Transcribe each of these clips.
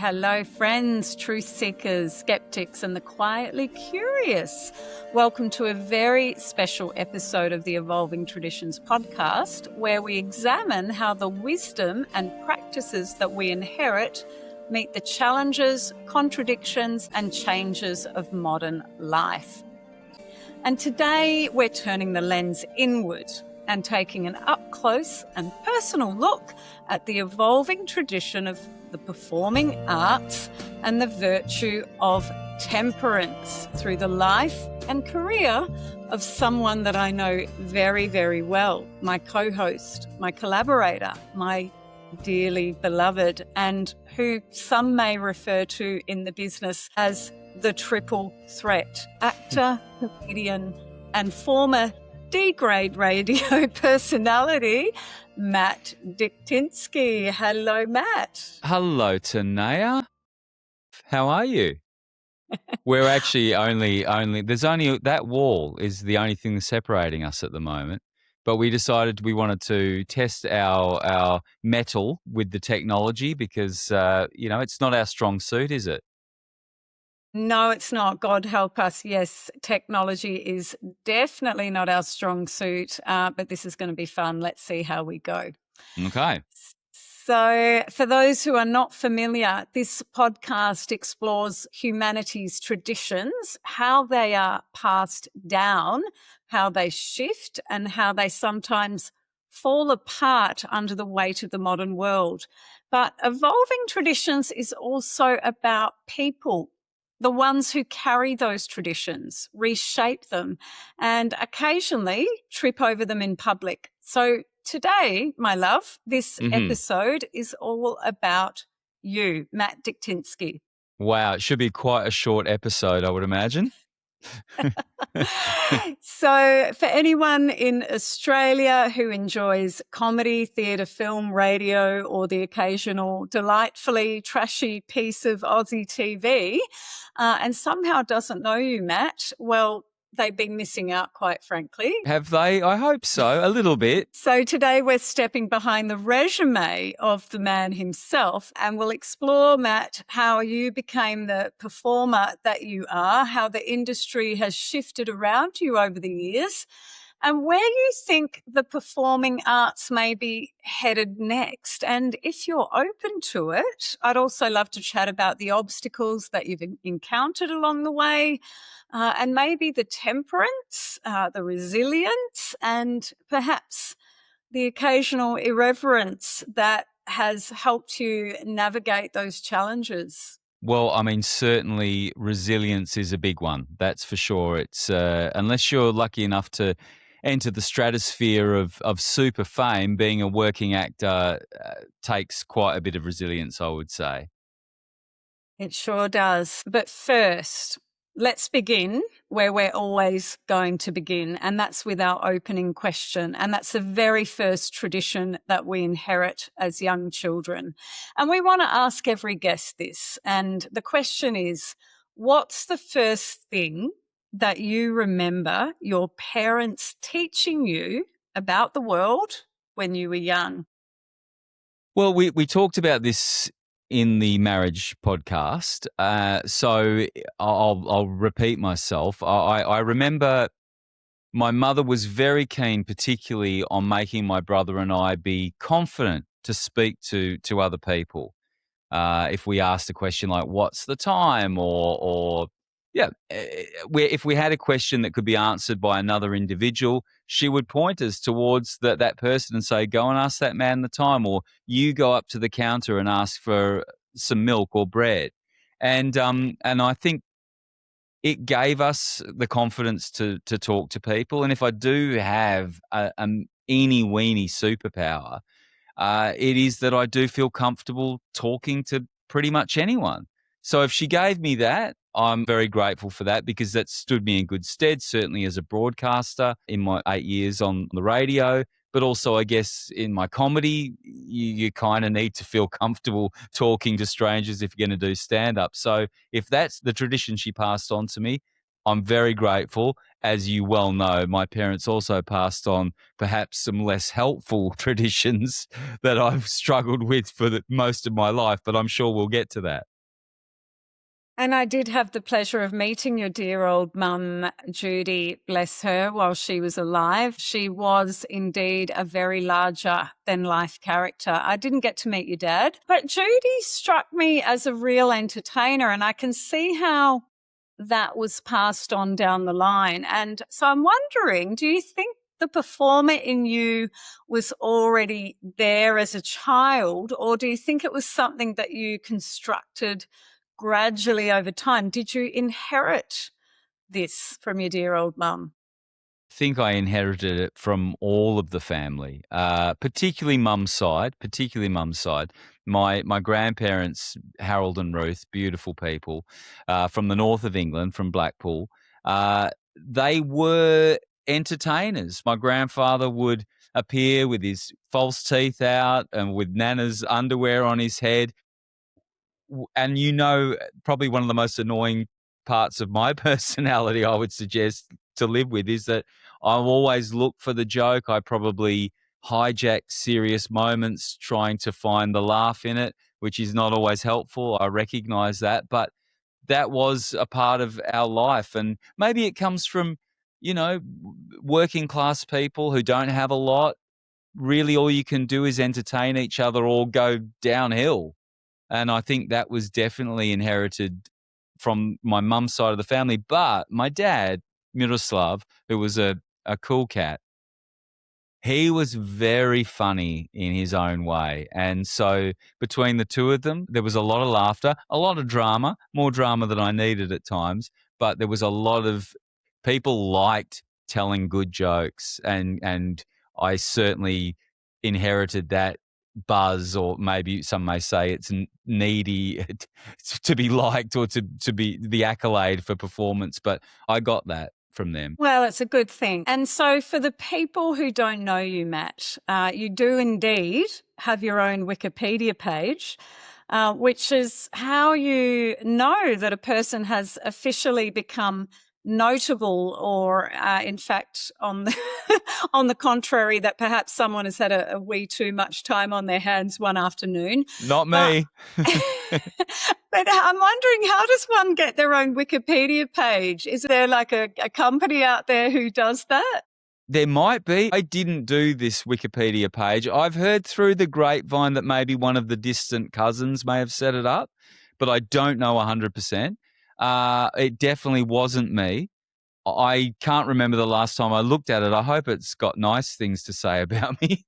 Hello, friends, truth seekers, skeptics, and the quietly curious. Welcome to a very special episode of the Evolving Traditions podcast, where we examine how the wisdom and practices that we inherit meet the challenges, contradictions, and changes of modern life. And today we're turning the lens inward and taking an up-close and personal look at the evolving tradition of the performing arts and the virtue of temperance through the life and career of someone that I know very, very well, my co-host, my collaborator, my dearly beloved, and who some may refer to in the business as the triple threat, actor, comedian, and former D-grade radio personality, Matt Dyktynski. Hello, Matt. Hello, Tanaya. How are you? We're actually only that wall is the only thing separating us at the moment. But we decided we wanted to test our mettle with the technology because, it's not our strong suit, is it? No, it's not. God help us. Yes, technology is definitely not our strong suit, but this is going to be fun. Let's see how we go. Okay. So for those who are not familiar, this podcast explores humanity's traditions, how they are passed down, how they shift, and how they sometimes fall apart under the weight of the modern world. But evolving traditions is also about people, the ones who carry those traditions, reshape them, and occasionally trip over them in public. So today, my love, this episode is all about you, Matt Dyktynski. Wow, it should be quite a short episode, I would imagine. So for anyone in Australia who enjoys comedy, theatre, film, radio, or the occasional delightfully trashy piece of Aussie TV, and somehow doesn't know you, Matt, well, they've been missing out, quite frankly. Have they? I hope so, a little bit. So today we're stepping behind the resume of the man himself, and we'll explore, Matt, how you became the performer that you are, how the industry has shifted around you over the years, and where you think the performing arts may be headed next. And if you're open to it, I'd also love to chat about the obstacles that you've encountered along the way, and maybe the temperance, the resilience, and perhaps the occasional irreverence that has helped you navigate those challenges. Well, I mean, certainly resilience is a big one. That's for sure. It's unless you're lucky enough to enter the stratosphere of super fame, being a working actor takes quite a bit of resilience, I would say. It sure does. But first, let's begin where we're always going to begin, and that's with our opening question. And that's the very first tradition that we inherit as young children. And we want to ask every guest this. And the question is, what's the first thing that you remember your parents teaching you about the world when you were young? Well, we talked about this in the marriage podcast, so I'll repeat myself. I remember my mother was very keen, particularly on making my brother and I be confident to speak to other people. If we asked a question like, what's the time? If we had a question that could be answered by another individual, she would point us towards that person and say, go and ask that man the time, or you go up to the counter and ask for some milk or bread. And I think it gave us the confidence to talk to people. And if I do have an eeny-weeny superpower, it is that I do feel comfortable talking to pretty much anyone. So if she gave me that, I'm very grateful for that because that stood me in good stead, certainly as a broadcaster in my 8 years on the radio, but also I guess in my comedy, you kind of need to feel comfortable talking to strangers if you're going to do stand-up. So if that's the tradition she passed on to me, I'm very grateful. As you well know, my parents also passed on perhaps some less helpful traditions that I've struggled with for most of my life, but I'm sure we'll get to that. And I did have the pleasure of meeting your dear old mum, Judy, bless her, while she was alive. She was indeed a very larger than life character. I didn't get to meet your dad, but Judy struck me as a real entertainer, and I can see how that was passed on down the line. And so I'm wondering, do you think the performer in you was already there as a child, or do you think it was something that you constructed gradually over time? Did you inherit this from your dear old mum? Think I inherited it from all of the family, particularly mum's side. My grandparents, Harold and Ruth, beautiful people, from the north of England, from Blackpool. They were entertainers. My grandfather would appear with his false teeth out and with Nana's underwear on his head. And probably one of the most annoying parts of my personality, I would suggest, to live with, is that I'll always look for the joke. I probably hijack serious moments trying to find the laugh in it, which is not always helpful. I recognize that, but that was a part of our life. And maybe it comes from, working class people who don't have a lot. Really, all you can do is entertain each other or go downhill. And I think that was definitely inherited from my mum's side of the family. But my dad, Miroslav, who was a cool cat, he was very funny in his own way. And so between the two of them, there was a lot of laughter, a lot of drama, more drama than I needed at times. But there was a lot of people liked telling good jokes. And I certainly inherited that buzz, or maybe some may say it's needy to be liked or to be the accolade for performance. But I got that from them. Well, it's a good thing. And so for the people who don't know you, Matt, you do indeed have your own Wikipedia page, which is how you know that a person has officially become notable, or in fact, on the, on the contrary, that perhaps someone has had a wee too much time on their hands one afternoon. Not me. But I'm wondering, how does one get their own Wikipedia page? Is there like a company out there who does that? There might be. I didn't do this Wikipedia page. I've heard through the grapevine that maybe one of the distant cousins may have set it up, but I don't know 100%. It definitely wasn't me. I can't remember the last time I looked at it. I hope it's got nice things to say about me.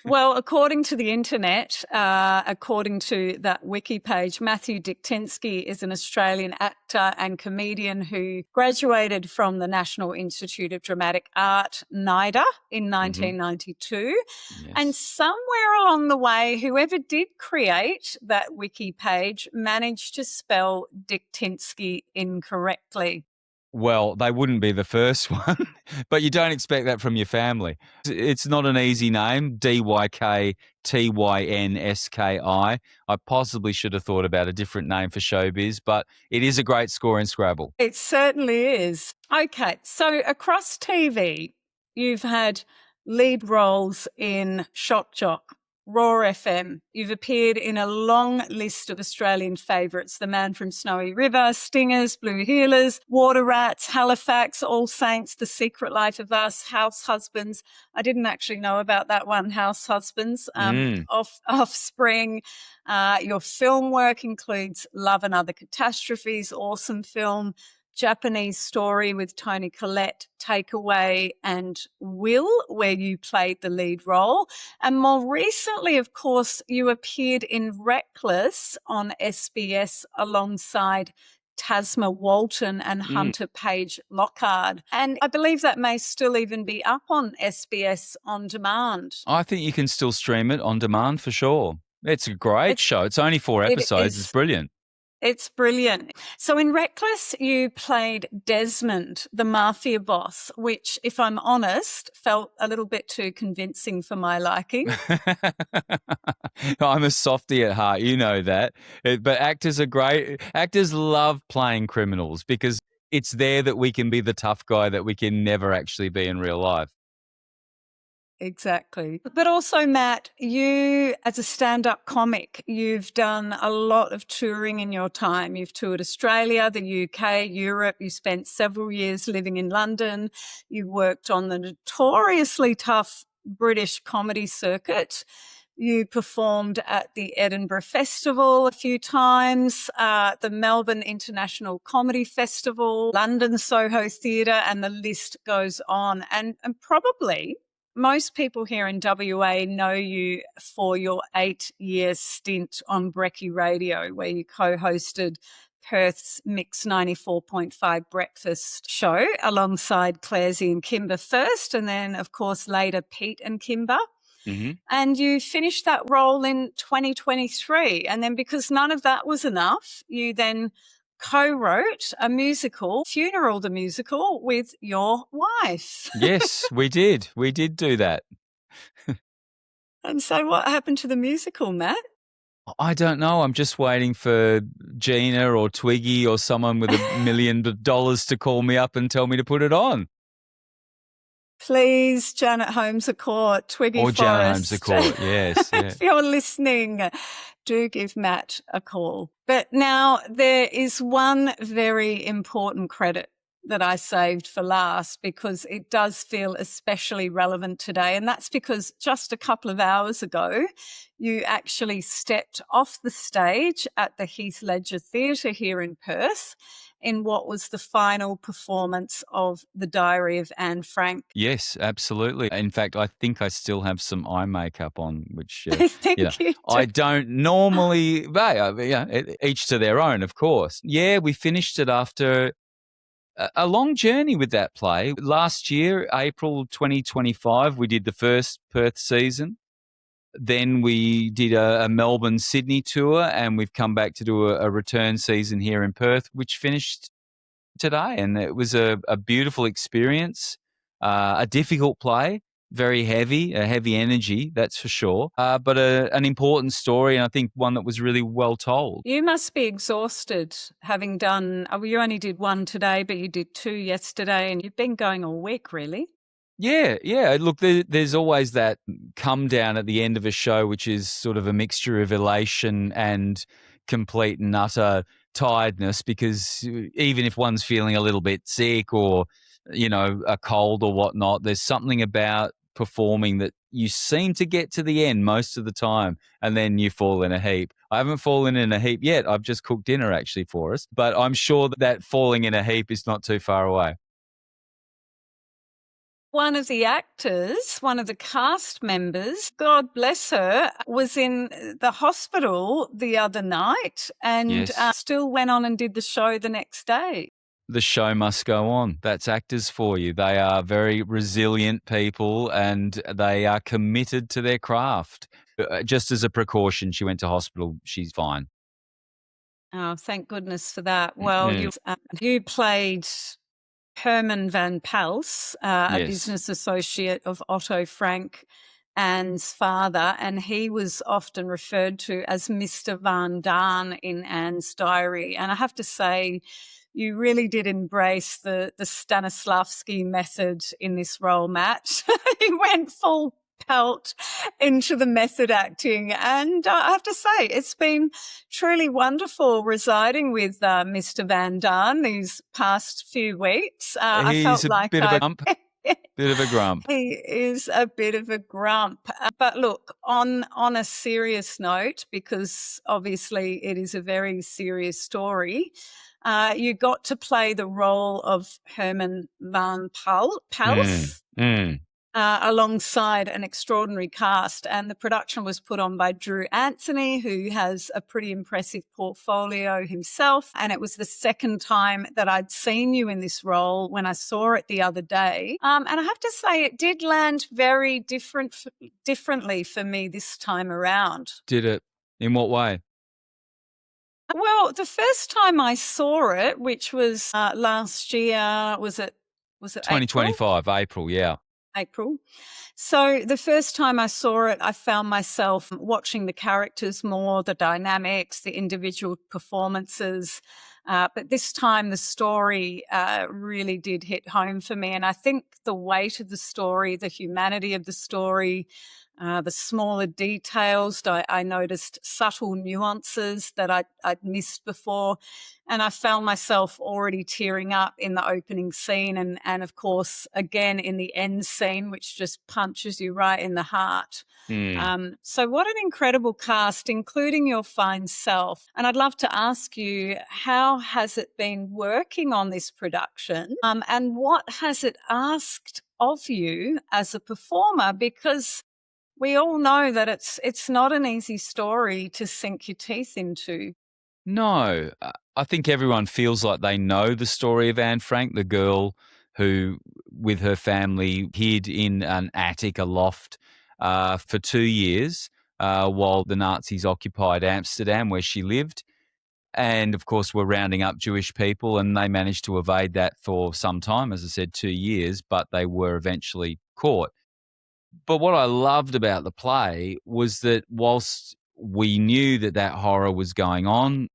Well, according to the internet, according to that wiki page, Matthew Dyktynski is an Australian actor and comedian who graduated from the National Institute of Dramatic Art, NIDA, in 1992. Yes. And somewhere along the way, whoever did create that wiki page managed to spell Dyktynski incorrectly. Well, they wouldn't be the first one, but you don't expect that from your family. It's not an easy name, Dyktynski. I possibly should have thought about a different name for showbiz, but it is a great score in Scrabble. It certainly is. Okay, so across TV, you've had lead roles in Shock Jock, Raw FM. You've appeared in a long list of Australian favourites: The Man from Snowy River, Stingers, Blue Heelers, Water Rats, Halifax, All Saints, The Secret Life of Us, House Husbands. I didn't actually know about that one, House Husbands. Offspring. Your film work includes Love and Other Catastrophes, awesome film, Japanese Story with Toni Collette, Takeaway, and Will, where you played the lead role. And more recently, of course, you appeared in Reckless on SBS alongside Tasma Walton and Hunter Page Lockhart. And I believe that may still even be up on SBS On Demand. I think you can still stream it on demand for sure. It's a great show. It's only 4 episodes. It's brilliant. It's brilliant. So in Reckless, you played Desmond, the mafia boss, which, if I'm honest, felt a little bit too convincing for my liking. I'm a softie at heart, you know that. But actors are great. Actors love playing criminals because it's there that we can be the tough guy that we can never actually be in real life. Exactly. But also, Matt, you as a stand-up comic, you've done a lot of touring in your time. You've toured Australia, the UK, Europe. You spent several years living in London. You worked on the notoriously tough British comedy circuit. You performed at the Edinburgh Festival a few times, the Melbourne International Comedy Festival, London Soho Theatre, and the list goes on. And probably most people here in WA know you for your 8-year stint on Brekkie Radio, where you co-hosted Perth's Mix 94.5 breakfast show alongside Claresy and Kimber first, and then, of course, later Pete and Kimber. Mm-hmm. And you finished that role in 2023. And then because none of that was enough, you then co-wrote a musical, Funeral the Musical, with your wife. Yes, we did. We did do that. And so what happened to the musical, Matt? I don't know. I'm just waiting for Gina or Twiggy or someone with $1 million to call me up and tell me to put it on. Please, Janet Holmes a Court, Twiggy or Forrest. Janet Holmes a Court, yes. Yeah. If you're listening, do give Matt a call. But now there is one very important credit that I saved for last because it does feel especially relevant today. And that's because just a couple of hours ago, you actually stepped off the stage at the Heath Ledger Theatre here in Perth in what was the final performance of The Diary of Anne Frank. Yes, absolutely. In fact, I think I still have some eye makeup on, which I think you do. I don't normally. Each to their own, of course. Yeah, we finished it after a long journey with that play. Last year, April 2025, we did the first Perth season. Then we did a Melbourne-Sydney tour, and we've come back to do a return season here in Perth, which finished today. And it was a beautiful experience, a difficult play, very heavy, a heavy energy, that's for sure, but an important story, and I think one that was really well told. You must be exhausted having done, you only did one today, but you did 2 yesterday, and you've been going all week, really. Yeah. Look, there's always that come down at the end of a show, which is sort of a mixture of elation and complete and utter tiredness, because even if one's feeling a little bit sick or, a cold or whatnot, there's something about performing that you seem to get to the end most of the time, and then you fall in a heap. I haven't fallen in a heap yet. I've just cooked dinner actually for us, but I'm sure that falling in a heap is not too far away. One of the actors, one of the cast members, God bless her, was in the hospital the other night and still went on and did the show the next day. The show must go on. That's actors for you. They are very resilient people and they are committed to their craft. Just as a precaution, she went to hospital. She's fine. Oh, thank goodness for that. Well, you played Herman van Pels, a business associate of Otto Frank, Anne's father, and he was often referred to as Mr. Van Daan in Anne's diary. And I have to say, you really did embrace the Stanislavski method in this role, Matt. You went full pelt into the method acting. And I have to say, it's been truly wonderful residing with Mr. Van Daan these past few weeks. I felt like bit of a grump. Bit of a grump. He is a bit of a grump. But look, on a serious note, because obviously it is a very serious story, you got to play the role of Herman van Pels. Alongside an extraordinary cast, and the production was put on by Drew Anthony, who has a pretty impressive portfolio himself. And it was the second time that I'd seen you in this role when I saw it the other day. And I have to say, it did land very differently for me this time around. Did it? In what way? Well, the first time I saw it, which was last year, was it 2025, April, yeah. April. So the first time I saw it, I found myself watching the characters more, the dynamics, the individual performances. But this time the story really did hit home for me. And I think the weight of the story, the humanity of the story, the smaller details, I noticed subtle nuances that I'd missed before. And I found myself already tearing up in the opening scene and of course, again in the end scene, which just punches you right in the heart. So what an incredible cast, including your fine self. And I'd love to ask you, how has it been working on this production? And what has it asked of you as a performer? Because we all know that it's not an easy story to sink your teeth into. No, I think everyone feels like they know the story of Anne Frank, the girl who, with her family, hid in an attic, a loft, for 2 years while the Nazis occupied Amsterdam, where she lived. And of course, were rounding up Jewish people, and they managed to evade that for some time, as I said, 2 years, but they were eventually caught. But what I loved about the play was that whilst we knew that that horror was going on,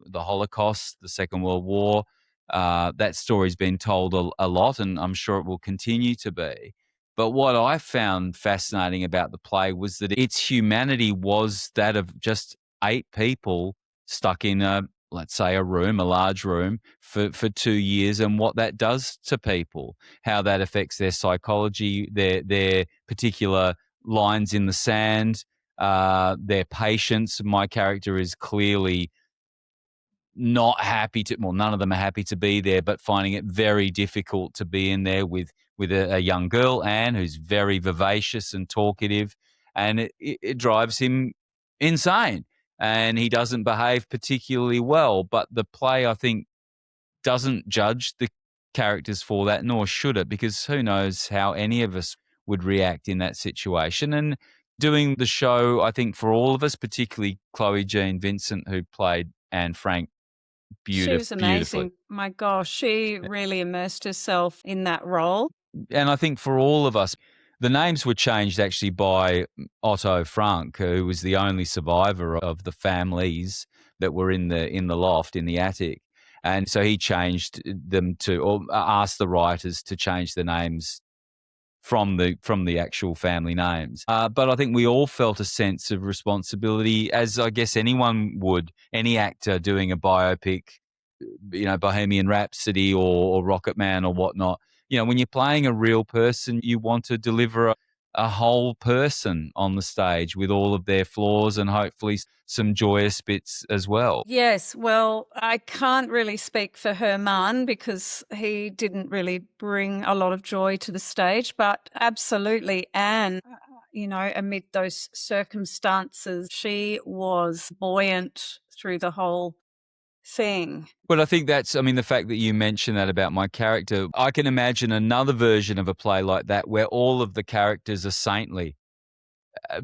the Holocaust, the Second World War. That story's been told a lot, and I'm sure it will continue to be. But what I found fascinating about the play was that its humanity was that of just 8 people stuck in let's say, a room, a large room, for 2 years, and what that does to people, how that affects their psychology, their particular lines in the sand, their patience. My character is clearly not happy to, well, none of them are happy to be there, but finding it very difficult to be in there with a young girl, Anne, who's very vivacious and talkative, and it drives him insane, and he doesn't behave particularly well. But the play, I think, doesn't judge the characters for that, nor should it, because who knows how any of us would react in that situation. And doing the show, I think, for all of us, particularly Chloe Jean Vincent, who played Anne Frank, She was beautifully. amazing. My gosh, she really immersed herself in that role. And I think for all of us, the names were changed actually by Otto Frank, who was the only survivor of the families that were in the loft, in the attic. And so he changed them to, or asked the writers to change the names from the actual family names. But I think we all felt a sense of responsibility, as I guess anyone would, any actor doing a biopic, Bohemian Rhapsody or Rocket Man or whatnot. When you're playing a real person, you want to deliver a whole person on the stage with all of their flaws and hopefully some joyous bits as well. Yes, well, I can't really speak for her man because he didn't really bring a lot of joy to the stage, but absolutely Anne, amid those circumstances, she was buoyant through the whole thing. But I think the fact that you mentioned that about my character, I can imagine another version of a play like that where all of the characters are saintly,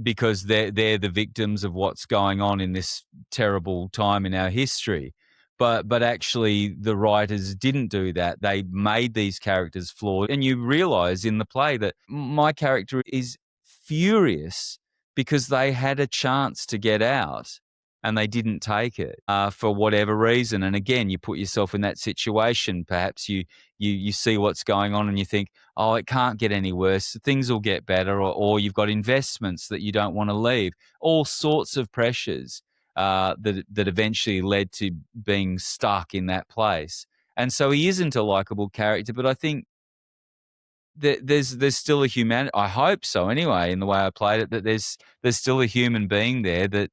because they're the victims of what's going on in this terrible time in our history. But actually the writers didn't do that. They made these characters flawed. And you realize in the play that my character is furious because they had a chance to get out and they didn't take it for whatever reason. And again, you put yourself in that situation. Perhaps you see what's going on and you think, oh, it can't get any worse. Things will get better, or you've got investments that you don't want to leave. All sorts of pressures that eventually led to being stuck in that place. And so he isn't a likable character, but I think that there's still a human. I hope so anyway. In the way I played it, that there's still a human being there that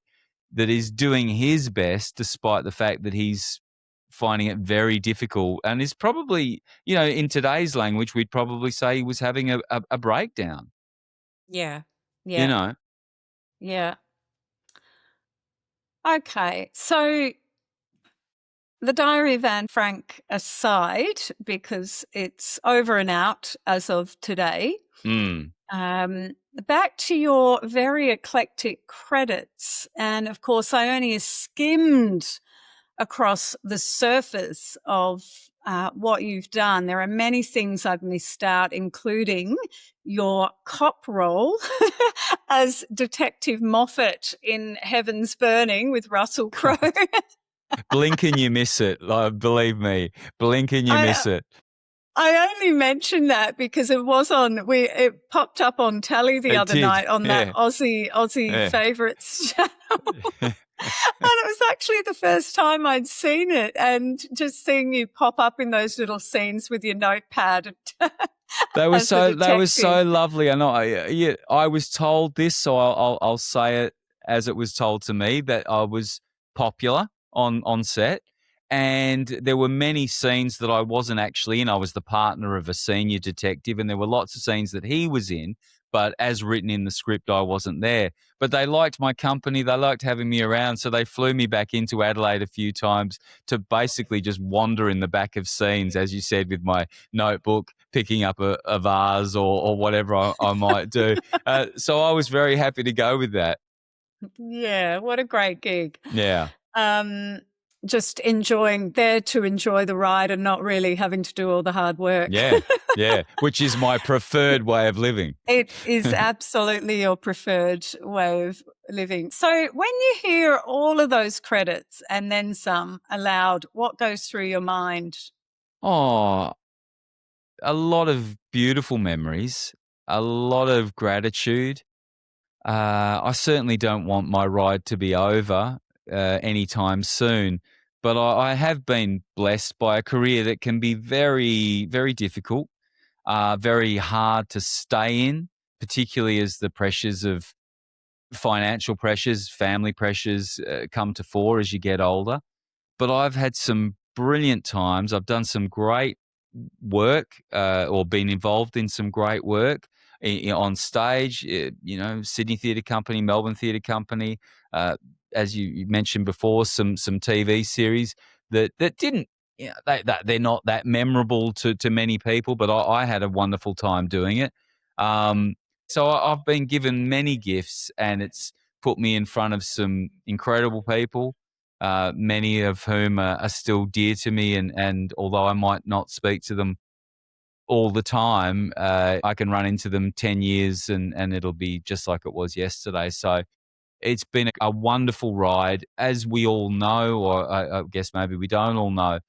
is doing his best, despite the fact that he's finding it very difficult, and is probably, in today's language, we'd probably say he was having a breakdown. Yeah. You Yeah. know. Yeah. Okay. So the Diary of Anne Frank aside, because it's over and out as of today, back to your very eclectic credits. And of course, I only skimmed across the surface of what you've done. There are many things I've missed out, including your cop role as Detective Moffat in Heaven's Burning with Russell Crowe. Blink and you miss it. Believe me, blink and you miss it. I only mentioned that because it was it popped up on telly the other night on that Aussie favourites channel. And it was actually the first time I'd seen it, and just seeing you pop up in those little scenes with your notepad. That was so lovely. And I was told this, so I'll say it as it was told to me, that I was popular on set. And there were many scenes that I wasn't actually in. I was the partner of a senior detective, and there were lots of scenes that he was in, but as written in the script, I wasn't there. But they liked my company. They liked having me around, so they flew me back into Adelaide a few times to basically just wander in the back of scenes, as you said, with my notebook, picking up a vase or whatever I might do. So I was very happy to go with that. Yeah, what a great gig. Yeah. Just enjoy the ride and not really having to do all the hard work. Yeah, which is my preferred way of living. It is absolutely your preferred way of living. So when you hear all of those credits and then some aloud, what goes through your mind? Oh, a lot of beautiful memories, a lot of gratitude. I certainly don't want my ride to be over anytime soon, but I have been blessed by a career that can be very, very difficult, very hard to stay in, particularly as the pressures of financial pressures, family pressures come to fore as you get older. But I've had some brilliant times. I've done some great work or been involved in some great work on stage, Sydney Theatre Company, Melbourne Theatre Company, as you mentioned before, some TV series that didn't, they're not that memorable to many people, but I had a wonderful time doing it. So I've been given many gifts, and it's put me in front of some incredible people, many of whom are still dear to me. And although I might not speak to them all the time, I can run into them 10 years and it'll be just like it was yesterday. So it's been a wonderful ride. As we all know, or I guess maybe we don't all know,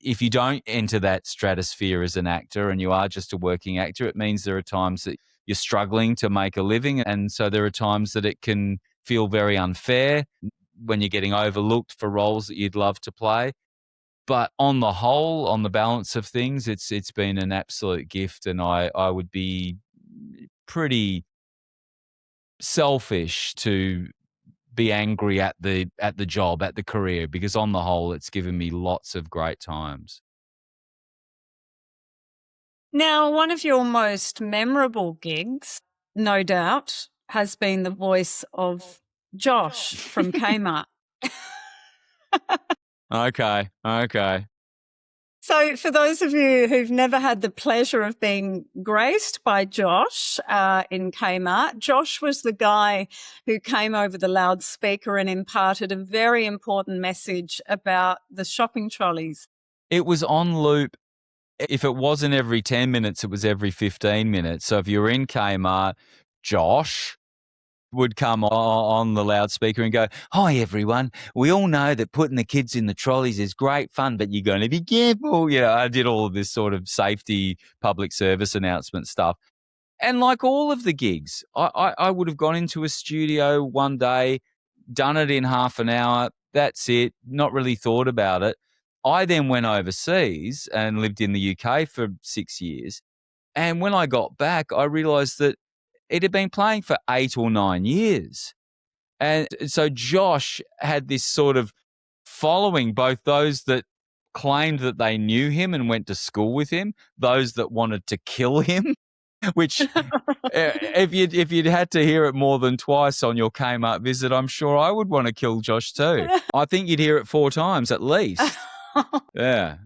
if you don't enter that stratosphere as an actor and you are just a working actor, it means there are times that you're struggling to make a living. And so there are times that it can feel very unfair when you're getting overlooked for roles that you'd love to play. But on the whole, on the balance of things, it's been an absolute gift, and I would be pretty selfish to be angry at the job, at the career, because on the whole, it's given me lots of great times. Now, one of your most memorable gigs, no doubt, has been the voice of Josh from Kmart. Okay. So for those of you who've never had the pleasure of being graced by Josh in Kmart, Josh was the guy who came over the loudspeaker and imparted a very important message about the shopping trolleys. It was on loop. If it wasn't every 10 minutes, it was every 15 minutes. So if you were in Kmart, Josh would come on the loudspeaker and go, "Hi, everyone. We all know that putting the kids in the trolleys is great fun, but you're going to be careful." I did all of this sort of safety public service announcement stuff. And like all of the gigs, I would have gone into a studio one day, done it in half an hour. That's it. Not really thought about it. I then went overseas and lived in the UK for 6 years. And when I got back, I realized that it had been playing for 8 or 9 years. And so Josh had this sort of following, both those that claimed that they knew him and went to school with him, those that wanted to kill him, which if you'd had to hear it more than twice on your Kmart visit, I'm sure I would want to kill Josh too. I think you'd hear it 4 times at least. Yeah.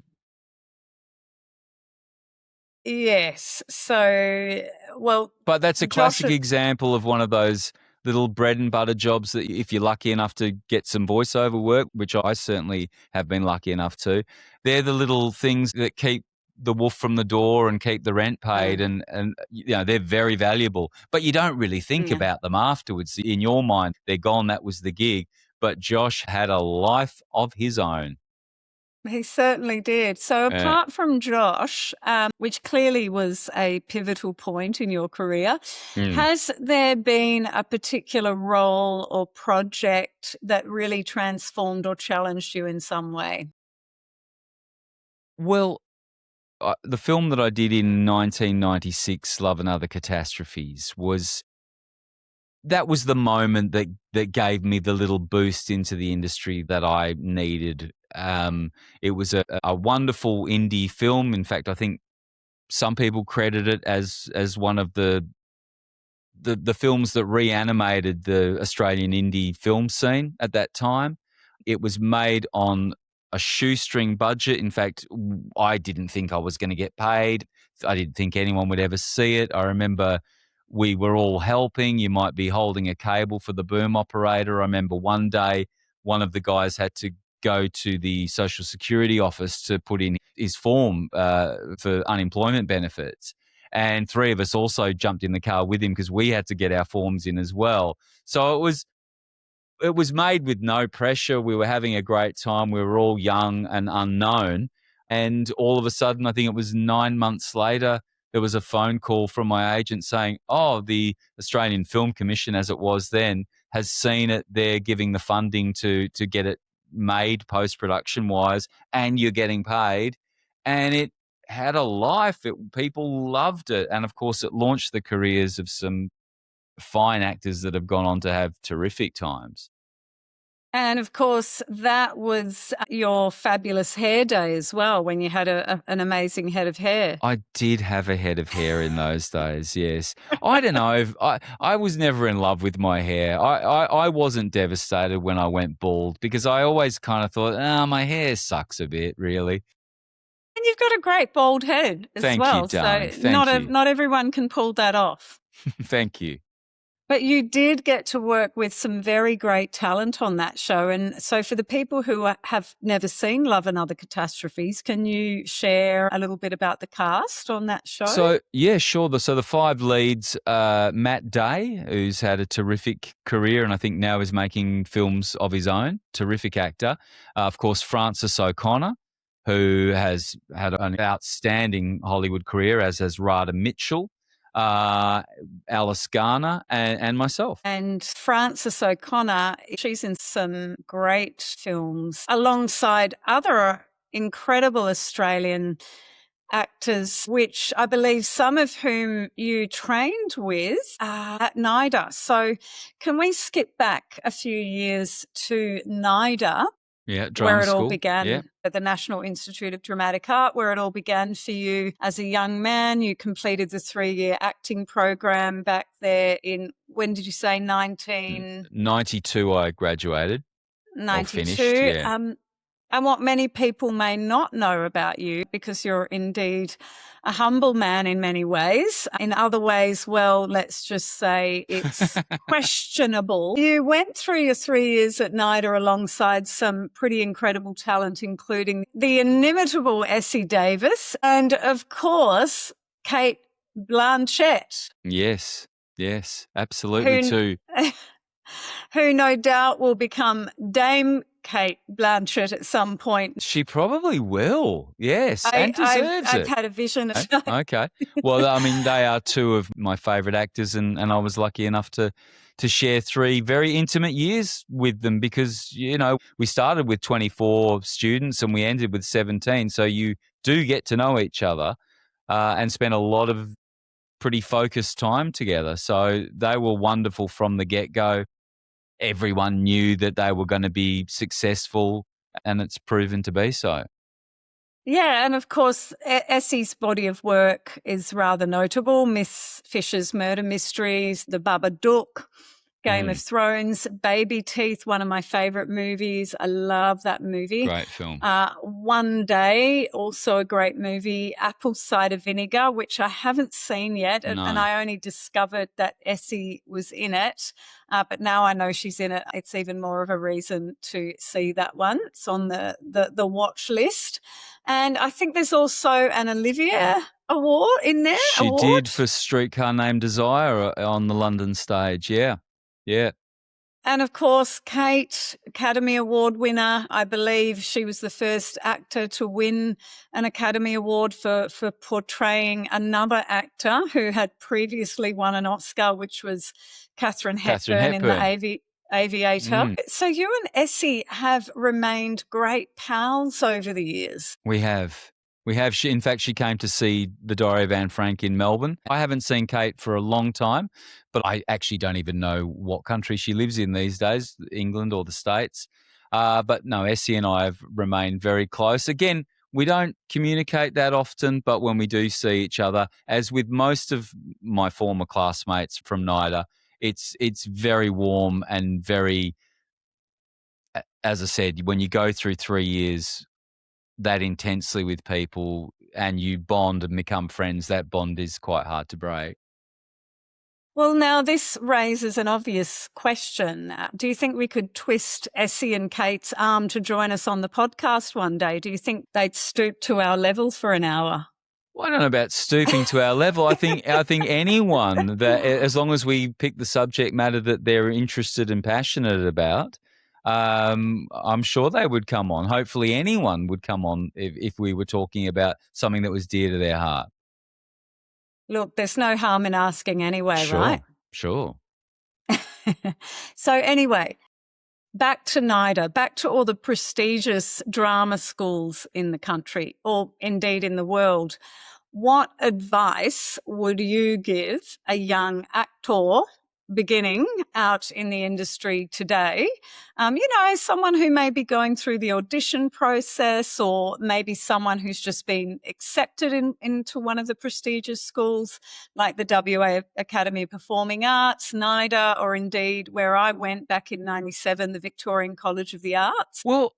Yes. So, well, but that's a classic example of one of those little bread and butter jobs that if you're lucky enough to get some voiceover work, which I certainly have been lucky enough to, they're the little things that keep the wolf from the door and keep the rent paid, and they're very valuable. But you don't really think Yeah. about them afterwards. In your mind, they're gone. That was the gig. But Josh had a life of his own. He certainly did. So apart from Josh, which clearly was a pivotal point in your career, has there been a particular role or project that really transformed or challenged you in some way? Well, the film that I did in 1996, Love and Other Catastrophes, was the moment that gave me the little boost into the industry that I needed. It was a wonderful indie film. In fact, I think some people credit it as one of the films that reanimated the Australian indie film scene at that time. It was made on a shoestring budget. In fact, I didn't think I was going to get paid. I didn't think anyone would ever see it. I remember we were all helping. You might be holding a cable for the boom operator. I remember one day one of the guys had to go to the Social Security office to put in his form for unemployment benefits. And three of us also jumped in the car with him because we had to get our forms in as well. So it was made with no pressure. We were having a great time. We were all young and unknown. And all of a sudden, I think it was 9 months later, there was a phone call from my agent saying, oh, the Australian Film Commission, as it was then, has seen it. They're giving the funding to get it made post-production wise, and you're getting paid. And it had a life. People loved it. And of course, it launched the careers of some fine actors that have gone on to have terrific times. And of course, that was your fabulous hair day as well, when you had an amazing head of hair. I did have a head of hair in those days, yes. I don't know. I was never in love with my hair. I wasn't devastated when I went bald because I always kind of thought, my hair sucks a bit, really. And you've got a great bald head as Thank well. you, darling. So Thank you. not everyone can pull that off. Thank you. But you did get to work with some very great talent on that show. And so for the people who have never seen Love and Other Catastrophes, can you share a little bit about the cast on that show? So, yeah, sure. So the five leads, Matt Day, who's had a terrific career and I think now is making films of his own, terrific actor. Of course, Frances O'Connor, who has had an outstanding Hollywood career, as has Radha Mitchell. Alice Garner and myself. And Frances O'Connor, she's in some great films alongside other incredible Australian actors, which I believe some of whom you trained with at NIDA. So can we skip back a few years to NIDA? Yeah, drama where it school. all began Yeah. at the National Institute of Dramatic Art, where it all began for you as a young man. You completed the 3-year acting program back there in, when did you say, 92 I graduated. 92. Or finished, yeah. And what many people may not know about you, because you're indeed a humble man in many ways. In other ways, well, let's just say it's questionable. You went through your 3 years at NIDA alongside some pretty incredible talent, including the inimitable Essie Davis and, of course, Cate Blanchett. Yes, absolutely too. Who no doubt will become Dame Cate Blanchett at some point. She probably will, yes, and deserves I've it. had a vision of that. Okay. Well, I mean, they are two of my favourite actors, and I was lucky enough to share 3 very intimate years with them because, we started with 24 students and we ended with 17. So you do get to know each other and spend a lot of pretty focused time together. So they were wonderful from the get-go. Everyone knew that they were going to be successful, and it's proven to be so. Yeah, and of course, Essie's body of work is rather notable. Miss Fisher's Murder Mysteries, The Babadook, Game of Thrones, Baby Teeth, one of my favourite movies. I love that movie. Great film. One Day, also a great movie. Apple Cider Vinegar, which I haven't seen yet, No. and I only discovered that Essie was in it. But now I know she's in it. It's even more of a reason to see that one. It's on the watch list. And I think there's also an Olivia Award in there. She did for Streetcar Named Desire on the London stage. Yeah. Yeah. And of course, Cate, Academy Award winner. I believe she was the first actor to win an Academy Award for portraying another actor who had previously won an Oscar, which was Catherine Hepburn. In the Aviator. So you and Essie have remained great pals over the years. We have. In fact, she came to see The Diary of Anne Frank in Melbourne. I haven't seen Cate for a long time, but I actually don't even know what country she lives in these days, England or the States. But no, Essie and I have remained very close. Again, we don't communicate that often, but when we do see each other, as with most of my former classmates from NIDA, it's very warm and very, as I said, when you go through 3 years that intensely with people and you bond and become friends, that bond is quite hard to break. Well, now this raises an obvious question. Do you think we could twist Essie and Cate's arm to join us on the podcast one day? Do you think they'd stoop to our level for an hour? Well, I don't know about stooping to our level. I think anyone that, as long as we pick the subject matter that they're interested and passionate about, I'm sure they would come on. Hopefully anyone would come on if we were talking about something that was dear to their heart. Look, there's no harm in asking anyway, right? Sure. So anyway, back to NIDA, back to all the prestigious drama schools in the country, or indeed in the world. What advice would you give a young actor beginning out in the industry today? Someone who may be going through the audition process, or maybe someone who's just been accepted into one of the prestigious schools like the WA Academy of Performing Arts, NIDA, or indeed where I went back in 97, the Victorian College of the Arts. Well,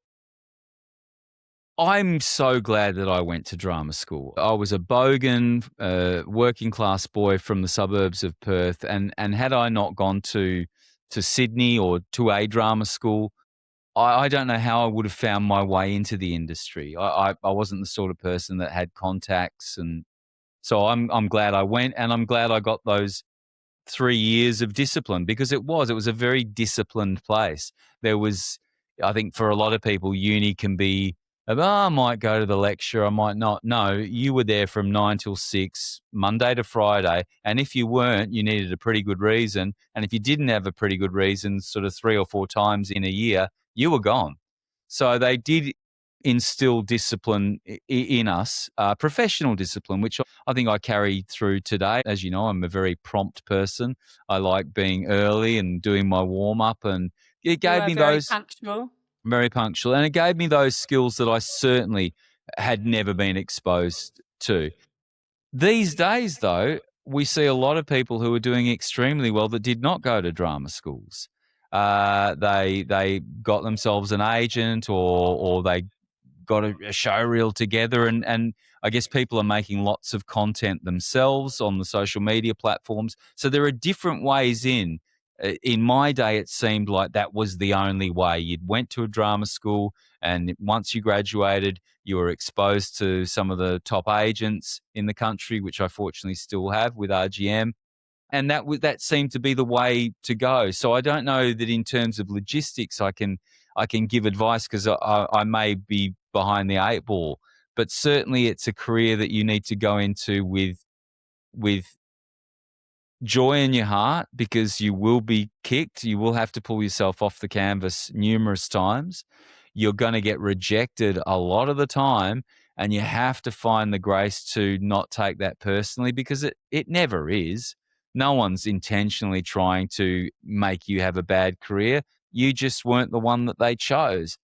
I'm so glad that I went to drama school. I was a bogan, working class boy from the suburbs of Perth, and had I not gone to Sydney or to a drama school, I don't know how I would have found my way into the industry. I wasn't the sort of person that had contacts, and so I'm glad I went, and I'm glad I got those 3 years of discipline, because it was a very disciplined place. There was, I think for a lot of people, uni can be, I might go to the lecture, I might not. No, you were there from 9 till 6, Monday to Friday. And if you weren't, you needed a pretty good reason. And if you didn't have a pretty good reason, sort of 3 or 4 times in a year, you were gone. So they did instill discipline in us, professional discipline, which I think I carry through today. As you know, I'm a very prompt person. I like being early and doing my warm-up, and it gave me those... punctual. Very punctual. And it gave me those skills that I certainly had never been exposed to. These days, though, we see a lot of people who are doing extremely well that did not go to drama schools. They got themselves an agent, or they got a show reel together, and I guess people are making lots of content themselves on the social media platforms. So there are different ways in. In my day, it seemed like that was the only way. You'd went to a drama school, and once you graduated, you were exposed to some of the top agents in the country, which I fortunately still have with RGM. And that seemed to be the way to go. So I don't know that in terms of logistics, I can give advice, because I may be behind the 8 ball. But certainly it's a career that you need to go into with joy in your heart, because you will be kicked. You will have to pull yourself off the canvas numerous times. You're going to get rejected a lot of the time, and you have to find the grace to not take that personally, because it never is. No one's intentionally trying to make you have a bad career. You just weren't the one that they chose.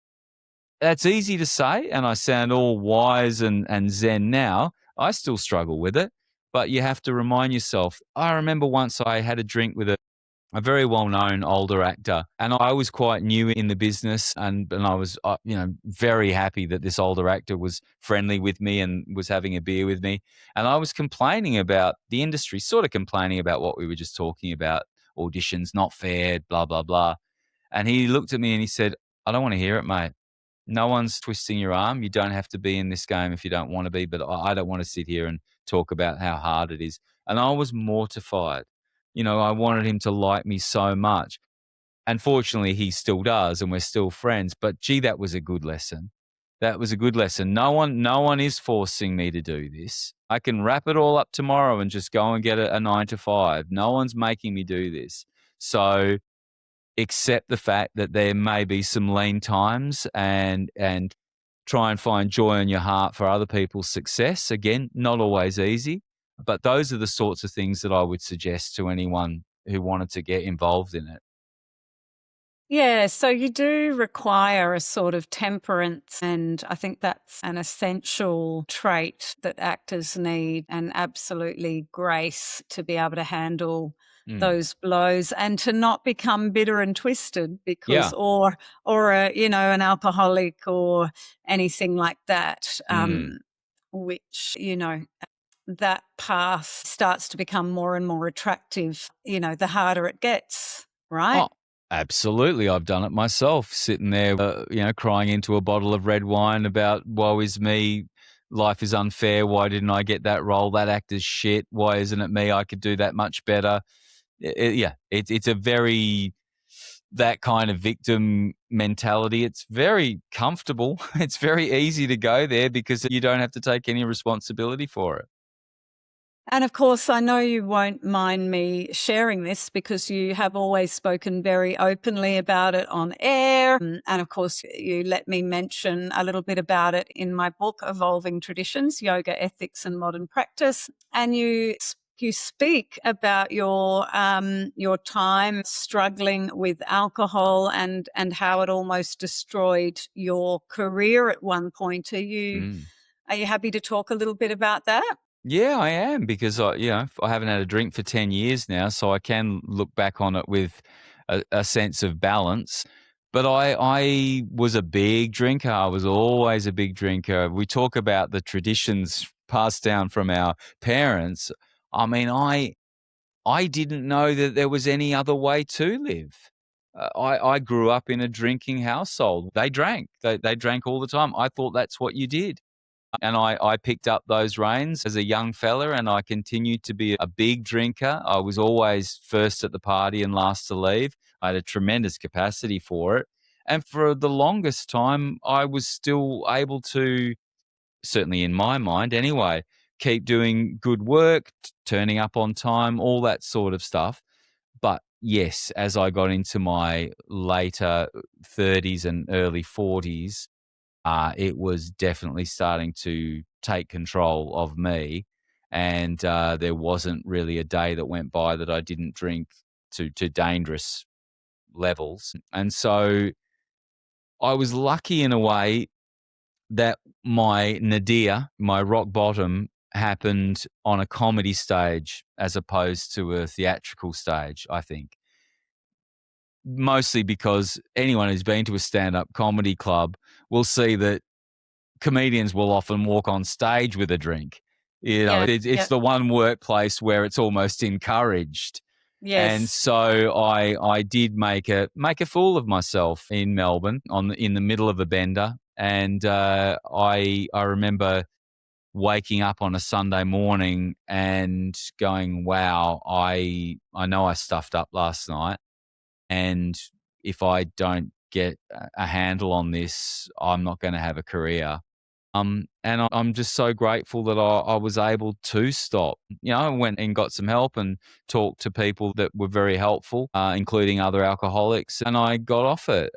That's easy to say, and I sound all wise and zen now. I still struggle with it. But you have to remind yourself. I remember once I had a drink with a very well-known older actor, and I was quite new in the business, and I was, very happy that this older actor was friendly with me and was having a beer with me, and I was complaining about the industry, sort of complaining about what we were just talking about, auditions not fair, blah blah blah, and he looked at me and he said, "I don't want to hear it, mate. No one's twisting your arm. You don't have to be in this game if you don't want to be, but I don't want to sit here and talk about how hard it is." And I was mortified. I wanted him to like me so much. And fortunately, he still does, and we're still friends. But gee, that was a good lesson. That was a good lesson. No one is forcing me to do this. I can wrap it all up tomorrow and just go and get a 9 to 5. No one's making me do this. So accept the fact that there may be some lean times, and try and find joy in your heart for other people's success. Again, not always easy, but those are the sorts of things that I would suggest to anyone who wanted to get involved in it. Yeah, so you do require a sort of temperance, and I think that's an essential trait that actors need, and absolutely grace to be able to handle Mm. those blows and to not become bitter and twisted Yeah. or an alcoholic or anything like that, Mm. which that path starts to become more and more attractive, the harder it gets, right? Oh, absolutely. I've done it myself, sitting there, crying into a bottle of red wine about, woe is me, life is unfair. Why didn't I get that role? That actor's shit. Why isn't it me? I could do that much better. It's a very, that kind of victim mentality. It's very comfortable. It's very easy to go there because you don't have to take any responsibility for it. And of course, I know you won't mind me sharing this because you have always spoken very openly about it on air. And of course, you let me mention a little bit about it in my book, Evolving Traditions, Yoga, Ethics and Modern Practice. And you speak about your time struggling with alcohol and how it almost destroyed your career at one point. Mm. Are you happy to talk a little bit about that? Yeah, I am, because I haven't had a drink for 10 years now, so I can look back on it with a sense of balance. But I was a big drinker. I was always a big drinker. We talk about the traditions passed down from our parents. I mean, I didn't know that there was any other way to live. I grew up in a drinking household. They drank. They drank all the time. I thought that's what you did. And I picked up those reins as a young fella, and I continued to be a big drinker. I was always first at the party and last to leave. I had a tremendous capacity for it. And for the longest time, I was still able to, certainly in my mind anyway, keep doing good work, turning up on time, all that sort of stuff. But yes, as I got into my later 30s and early 40s, it was definitely starting to take control of me. And there wasn't really a day that went by that I didn't drink to dangerous levels. And so I was lucky in a way that my nadir, my rock bottom, happened on a comedy stage as opposed to a theatrical stage, I think. Mostly because anyone who's been to a stand-up comedy club will see that comedians will often walk on stage with a drink. Yeah. It's Yeah. the one workplace where it's almost encouraged. And Yes. so I did make a fool of myself in Melbourne in the middle of a bender, and I remember waking up on a Sunday morning and going, "Wow, I know I stuffed up last night, and if I don't get a handle on this, I'm not going to have a career." And I'm just so grateful that I was able to stop. I went and got some help and talked to people that were very helpful, including other alcoholics, and I got off it.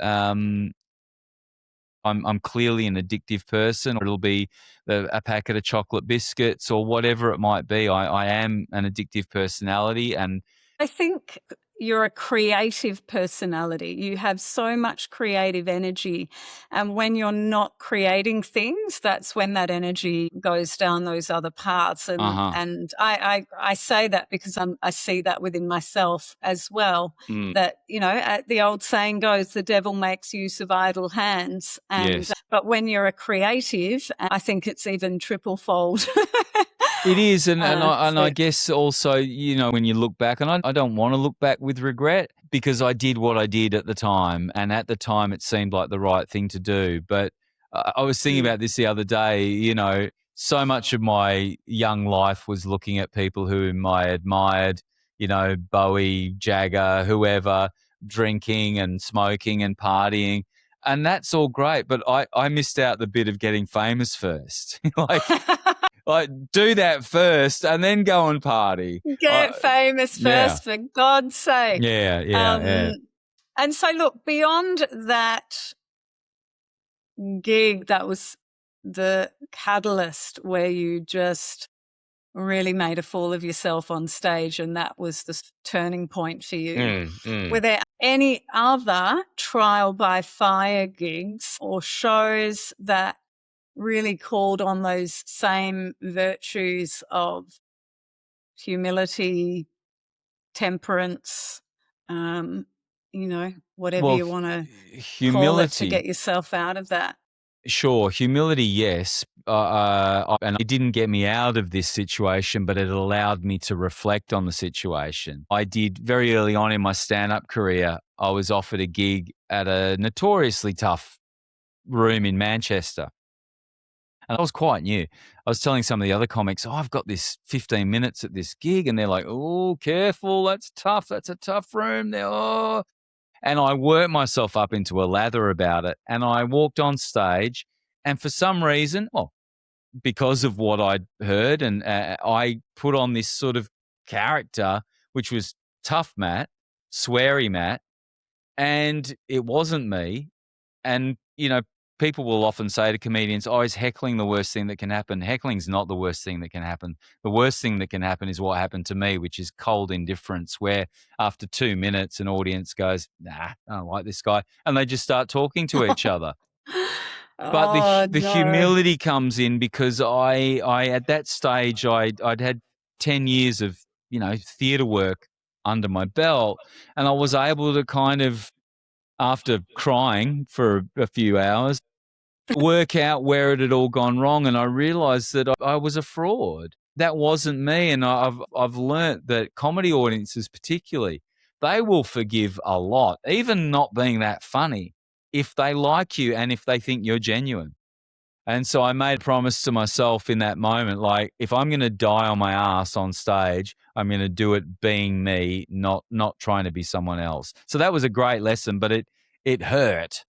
I'm clearly an addictive person. It'll be a packet of chocolate biscuits or whatever it might be. I am an addictive personality, and I think, you're a creative personality. You have so much creative energy. And when you're not creating things, that's when that energy goes down those other paths. And I say that because I see that within myself as well. That, the old saying goes, the devil makes use of idle hands. But when you're a creative, I think it's even triple fold. It is, and I guess also, when you look back, and I don't want to look back with regret because I did what I did at the time, and at the time it seemed like the right thing to do. But I was thinking about this the other day, so much of my young life was looking at people whom I admired, Bowie, Jagger, whoever, drinking and smoking and partying. And that's all great, but I missed out the bit of getting famous first. Like, do that first and then go and party. Get famous first, for God's sake. Yeah. And so, look, beyond that gig, that was the catalyst where you just really made a fool of yourself on stage, and that was the turning point for you. Were there any other trial by fire gigs or shows that really called on those same virtues of humility, temperance, whatever you want to call it to get yourself out of that? Sure, humility, yes. And it didn't get me out of this situation, but it allowed me to reflect on the situation. I did very early on in my stand-up career, I was offered a gig at a notoriously tough room in Manchester. And I was quite new. I was telling some of the other comics, I've got this 15 minutes at this gig. And they're like, oh, careful, that's tough. That's a tough room. And I worked myself up into a lather about it. And I walked on stage. And for some reason, because of what I'd heard, and I put on this sort of character, which was tough Matt, sweary Matt. And it wasn't me. And, people will often say to comedians, is heckling the worst thing that can happen? Heckling's not the worst thing that can happen. The worst thing that can happen is what happened to me, which is cold indifference, where after 2 minutes an audience goes, nah, I don't like this guy. And they just start talking to each other. But the humility comes in because I at that stage, I'd had 10 years of, theatre work under my belt, and I was able to kind of, after crying for a few hours, work out where it had all gone wrong. And I realized that I was a fraud. That wasn't me. And I've learnt that comedy audiences particularly, they will forgive a lot, even not being that funny, if they like you and if they think you're genuine. And so I made a promise to myself in that moment, like, if I'm going to die on my ass on stage, I'm going to do it being me, not trying to be someone else. So that was a great lesson, but it hurt.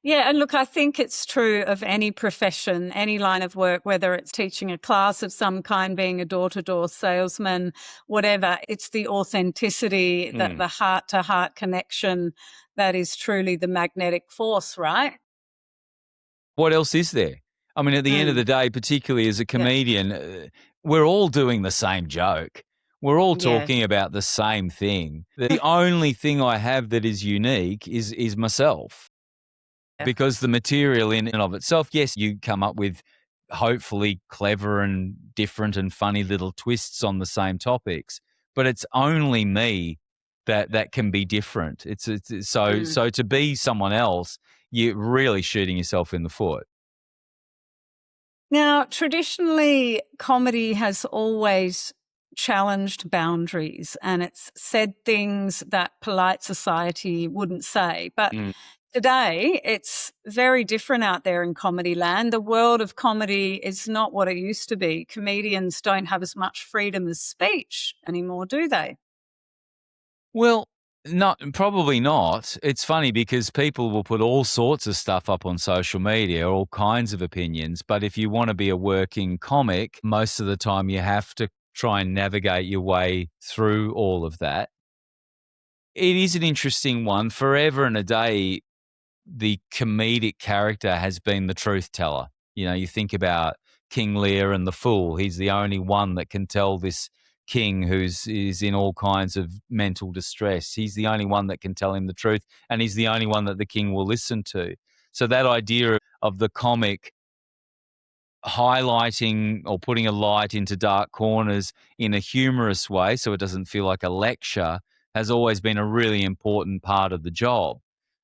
Yeah, and look, I think it's true of any profession, any line of work, whether it's teaching a class of some kind, being a door-to-door salesman, whatever. It's the authenticity, that the heart-to-heart connection that is truly the magnetic force, right? What else is there? I mean, at the end of the day, particularly as a comedian, we're all doing the same joke. We're all talking about the same thing. The only thing I have that is unique is myself. Because the material in and of itself, yes, you come up with hopefully clever and different and funny little twists on the same topics, but it's only me that can be different. So to be someone else, you're really shooting yourself in the foot. Now, traditionally, comedy has always challenged boundaries, and it's said things that polite society wouldn't say. But today, it's very different out there in comedy land. The world of comedy is not what it used to be. Comedians don't have as much freedom of speech anymore, do they? Well, probably not. It's funny because people will put all sorts of stuff up on social media, all kinds of opinions. But if you want to be a working comic, most of the time you have to try and navigate your way through all of that. It is an interesting one. Forever and a day, the comedic character has been the truth teller. You think about King Lear and the Fool. He's the only one that can tell this king is in all kinds of mental distress. He's the only one that can tell him the truth, and he's the only one that the king will listen to. So that idea of the comic highlighting or putting a light into dark corners in a humorous way so it doesn't feel like a lecture has always been a really important part of the job.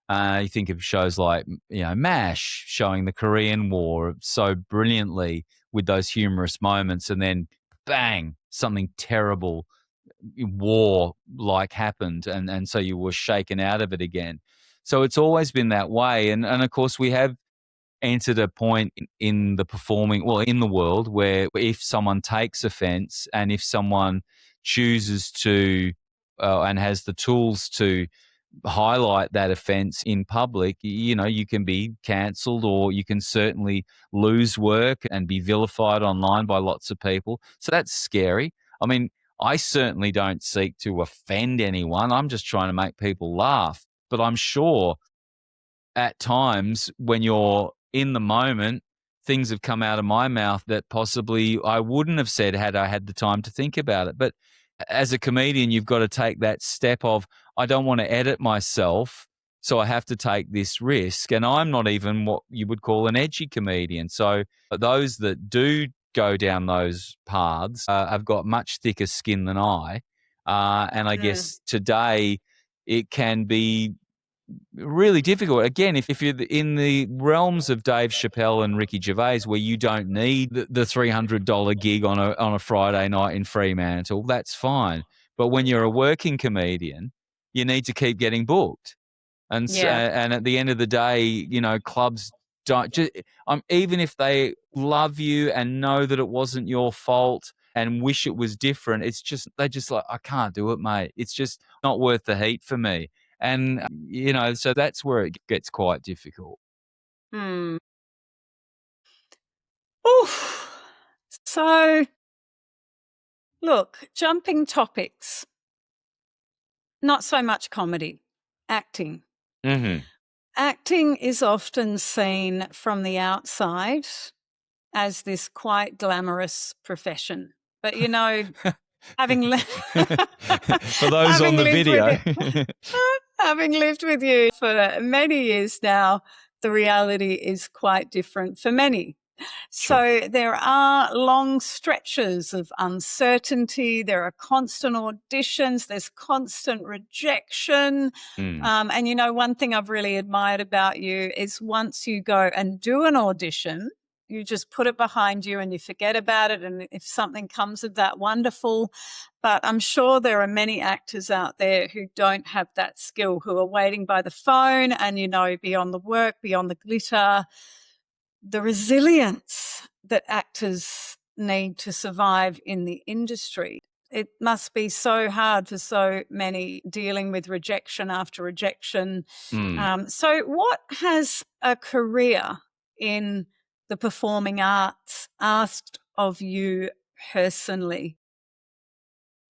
You think of shows like, MASH, showing the Korean War so brilliantly with those humorous moments, and then bang, something terrible, war-like happened, and so you were shaken out of it again. So it's always been that way. And of course, we have entered a point in the world where if someone takes offense and if someone chooses to and has the tools to highlight that offense in public, you can be cancelled, or you can certainly lose work and be vilified online by lots of people. So that's scary. I mean, I certainly don't seek to offend anyone. I'm just trying to make people laugh. But I'm sure at times when you're in the moment, things have come out of my mouth that possibly I wouldn't have said had I had the time to think about it. But as a comedian, you've got to take that step of, I don't want to edit myself, so I have to take this risk. And I'm not even what you would call an edgy comedian. So those that do go down those paths have got much thicker skin than I. And I guess today it can be really difficult. Again, if you're in the realms of Dave Chappelle and Ricky Gervais, where you don't need the $300 gig on a Friday night in Fremantle, that's fine. But when you're a working comedian, you need to keep getting booked. And and at the end of the day, clubs don't just, even if they love you and know that it wasn't your fault and wish it was different, they just like, I can't do it, mate. It's just not worth the heat for me. And, so that's where it gets quite difficult. Oof. So, look, jumping topics, not so much comedy, acting. Mm-hmm. Acting is often seen from the outside as this quite glamorous profession. But, having for those on the video. Having lived with you for many years now, the reality is quite different for many. Sure. So there are long stretches of uncertainty. There are constant auditions. There's constant rejection. And, one thing I've really admired about you is once you go and do an audition, you just put it behind you and you forget about it. And if something comes of that, wonderful. But I'm sure there are many actors out there who don't have that skill, who are waiting by the phone and, beyond the work, beyond the glitter, the resilience that actors need to survive in the industry. It must be so hard for so many dealing with rejection after rejection. So what has a career in the performing arts asked of you personally?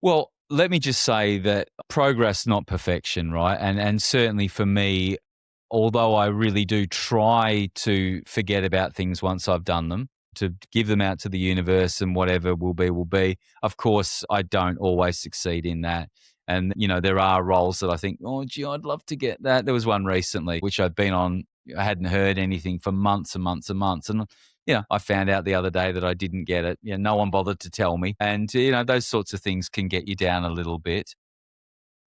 Well, let me just say that progress, not perfection, right? And certainly for me, although I really do try to forget about things once I've done them, to give them out to the universe and whatever will be, of course, I don't always succeed in that. And, there are roles that I think, oh, gee, I'd love to get that. There was one recently, which I'd been on. I hadn't heard anything for months and months and months. And, I found out the other day that I didn't get it. No one bothered to tell me. And, those sorts of things can get you down a little bit.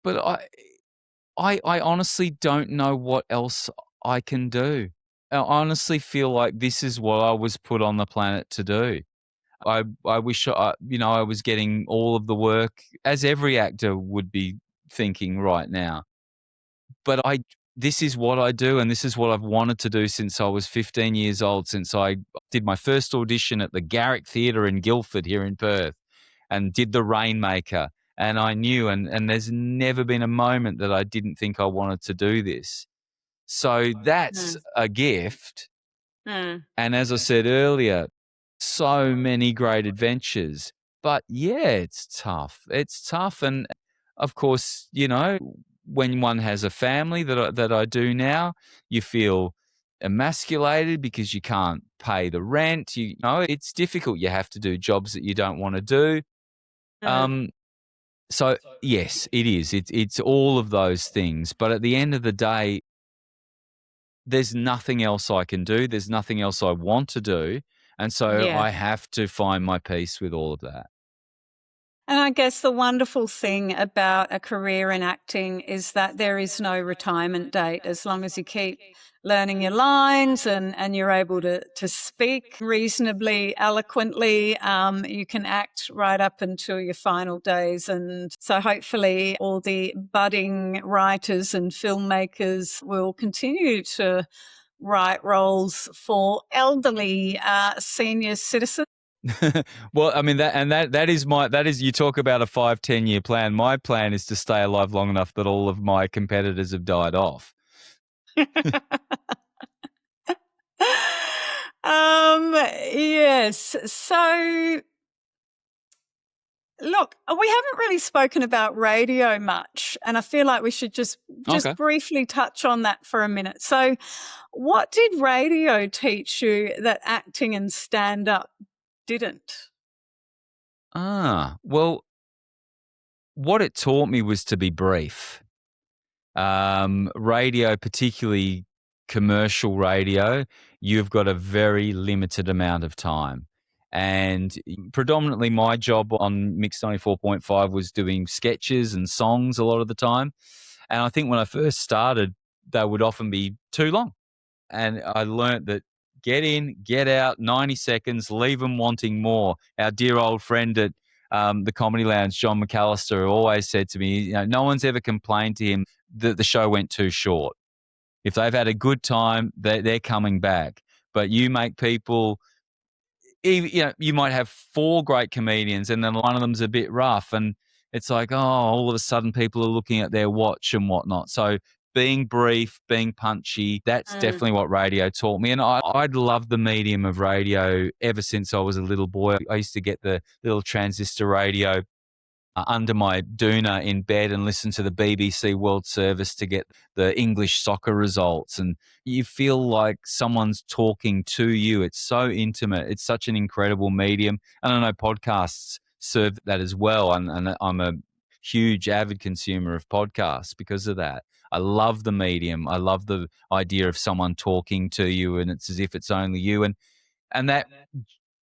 But I honestly don't know what else I can do. I honestly feel like this is what I was put on the planet to do. I wish I was getting all of the work, as every actor would be thinking right now. But this is what I do, and this is what I've wanted to do since I was 15 years old, since I did my first audition at the Garrick Theatre in Guildford here in Perth and did the Rainmaker. And I knew, and there's never been a moment that I didn't think I wanted to do this. So that's a gift. And as I said earlier, so many great adventures. But yeah, it's tough. It's tough. And of course, when one has a family that I do now, you feel emasculated because you can't pay the rent. It's difficult. You have to do jobs that you don't want to do. Um, so yes, it is. It's all of those things. But at the end of the day, there's nothing else I can do. There's nothing else I want to do. And so Yeah. I have to find my peace with all of that. And I guess the wonderful thing about a career in acting is that there is no retirement date. As long as you keep learning your lines and you're able to speak reasonably eloquently, you can act right up until your final days. And so hopefully all the budding writers and filmmakers will continue to write roles for elderly senior citizens. Well, I mean that is you talk about a 5-10 year plan. My plan is to stay alive long enough that all of my competitors have died off. Yes. So look, we haven't really spoken about radio much, and I feel like we should just Okay. briefly touch on that for a minute. So what did radio teach you that acting and stand-up didn't? Well, what it taught me was to be brief. Radio, particularly commercial radio, you've got a very limited amount of time. And predominantly my job on Mix 94.5 was doing sketches and songs a lot of the time. And I think when I first started, they would often be too long. And I learnt that get in, get out, 90 seconds, leave them wanting more. Our dear old friend at the Comedy Lounge, John McAllister, always said to me, no one's ever complained to him that the show went too short. If they've had a good time, they're coming back. But you make people, you might have 4 great comedians and then one of them's a bit rough, and it's like, all of a sudden people are looking at their watch and whatnot. So being brief, being punchy, that's definitely what radio taught me. And I'd loved the medium of radio ever since I was a little boy. I used to get the little transistor radio under my doona in bed and listen to the BBC World Service to get the English soccer results. And you feel like someone's talking to you. It's so intimate. It's such an incredible medium. And I know podcasts serve that as well. And I'm a huge avid consumer of podcasts because of that. I love the medium. I love the idea of someone talking to you and it's as if it's only you. And that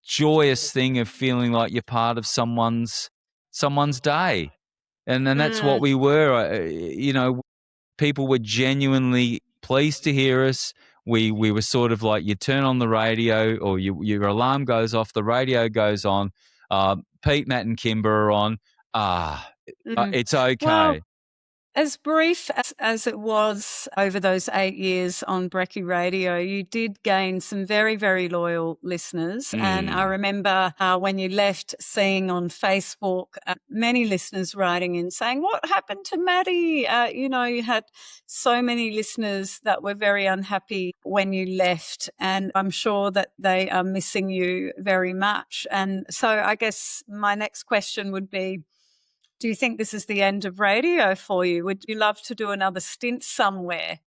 joyous thing of feeling like you're part of someone's day. And that's what we were. People were genuinely pleased to hear us. We were sort of like, you turn on the radio or your alarm goes off, the radio goes on, Pete, Matt and Kimber are on. It's okay. Well, as brief as it was over those 8 years on Brekkie Radio, you did gain some very, very loyal listeners. And I remember when you left, seeing on Facebook many listeners writing in saying, what happened to Maddie? You had so many listeners that were very unhappy when you left. And I'm sure that they are missing you very much. And so I guess my next question would be, do you think this is the end of radio for you? Would you love to do another stint somewhere?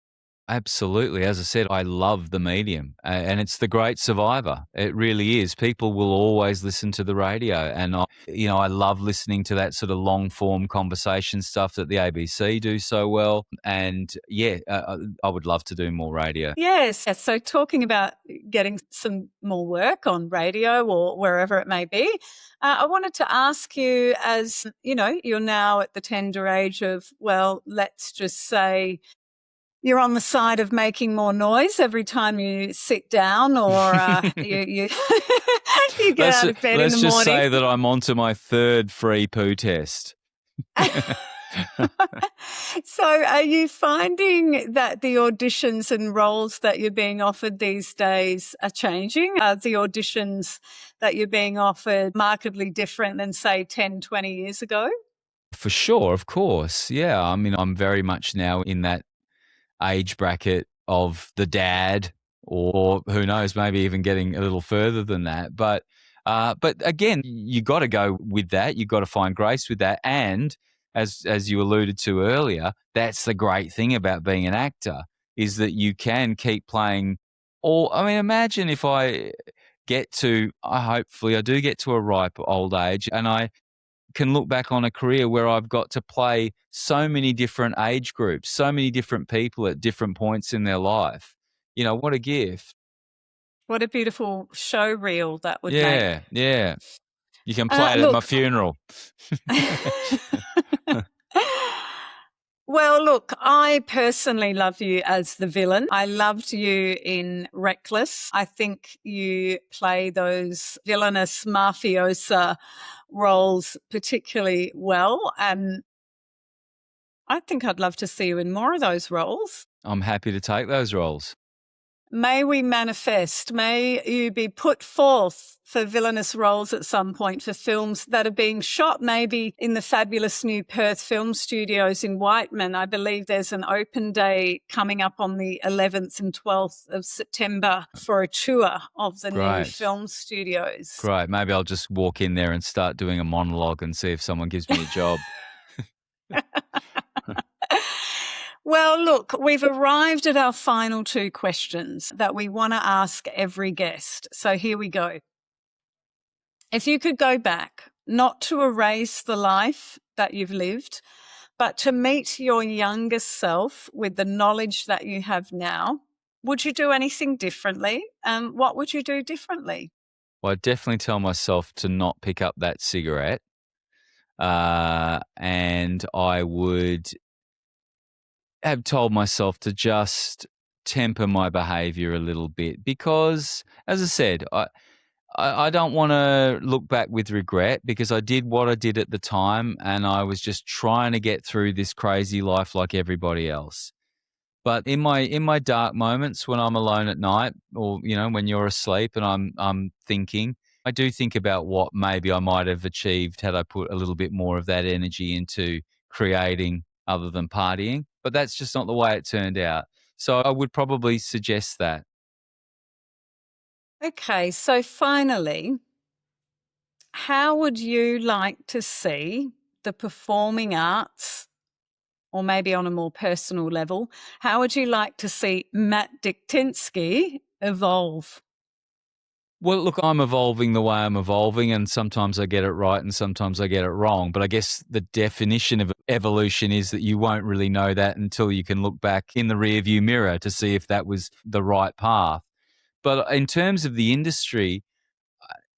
Absolutely. As I said, I love the medium and it's the great survivor. It really is. People will always listen to the radio. And, I love listening to that sort of long form conversation stuff that the ABC do so well. And I would love to do more radio. Yes. So talking about getting some more work on radio or wherever it may be, I wanted to ask you, as you're now at the tender age of, well, let's just say, you're on the side of making more noise every time you sit down or you you get out of bed in the morning. Let's just say that I'm onto my 3rd free poo test. So are you finding that the auditions and roles that you're being offered these days are changing? Are the auditions that you're being offered markedly different than, say, 10, 20 years ago? For sure, of course. Yeah, I mean, I'm very much now in that age bracket of the dad, or who knows, maybe even getting a little further than that. But again, you got to go with that. You got to find grace with that. And as you alluded to earlier, that's the great thing about being an actor, is that you can keep playing. Imagine if hopefully I do get to a ripe old age and I can look back on a career where I've got to play so many different age groups, so many different people at different points in their life. What a gift. What a beautiful show reel that would make. Yeah, yeah. You can play it at my Look. funeral. Well, look, I personally love you as the villain. I loved you in Reckless. I think you play those villainous mafiosa roles particularly well. And I think I'd love to see you in more of those roles. I'm happy to take those roles. May we manifest, may you be put forth for villainous roles at some point for films that are being shot maybe in the fabulous new Perth Film Studios in Whiteman. I believe there's an open day coming up on the 11th and 12th of September for a tour of the new film studios. Great. Maybe I'll just walk in there and start doing a monologue and see if someone gives me a job. Well, look, we've arrived at our final two questions that we want to ask every guest. So here we go. If you could go back, not to erase the life that you've lived, but to meet your younger self with the knowledge that you have now, would you do anything differently? What would you do differently? Well, I'd definitely tell myself to not pick up that cigarette. And I would have told myself to just temper my behavior a little bit because, as I said, I don't want to look back with regret because I did what I did at the time and I was just trying to get through this crazy life like everybody else. But in my dark moments when I'm alone at night or, when you're asleep and I'm thinking, I do think about what maybe I might have achieved had I put a little bit more of that energy into creating other than partying. But that's just not the way it turned out. So I would probably suggest that. Okay, so finally, how would you like to see the performing arts, or maybe on a more personal level, how would you like to see Matt Dyktynski evolve? Well, look, I'm evolving the way I'm evolving, and sometimes I get it right and sometimes I get it wrong. But I guess the definition of evolution is that you won't really know that until you can look back in the rearview mirror to see if that was the right path. But in terms of the industry,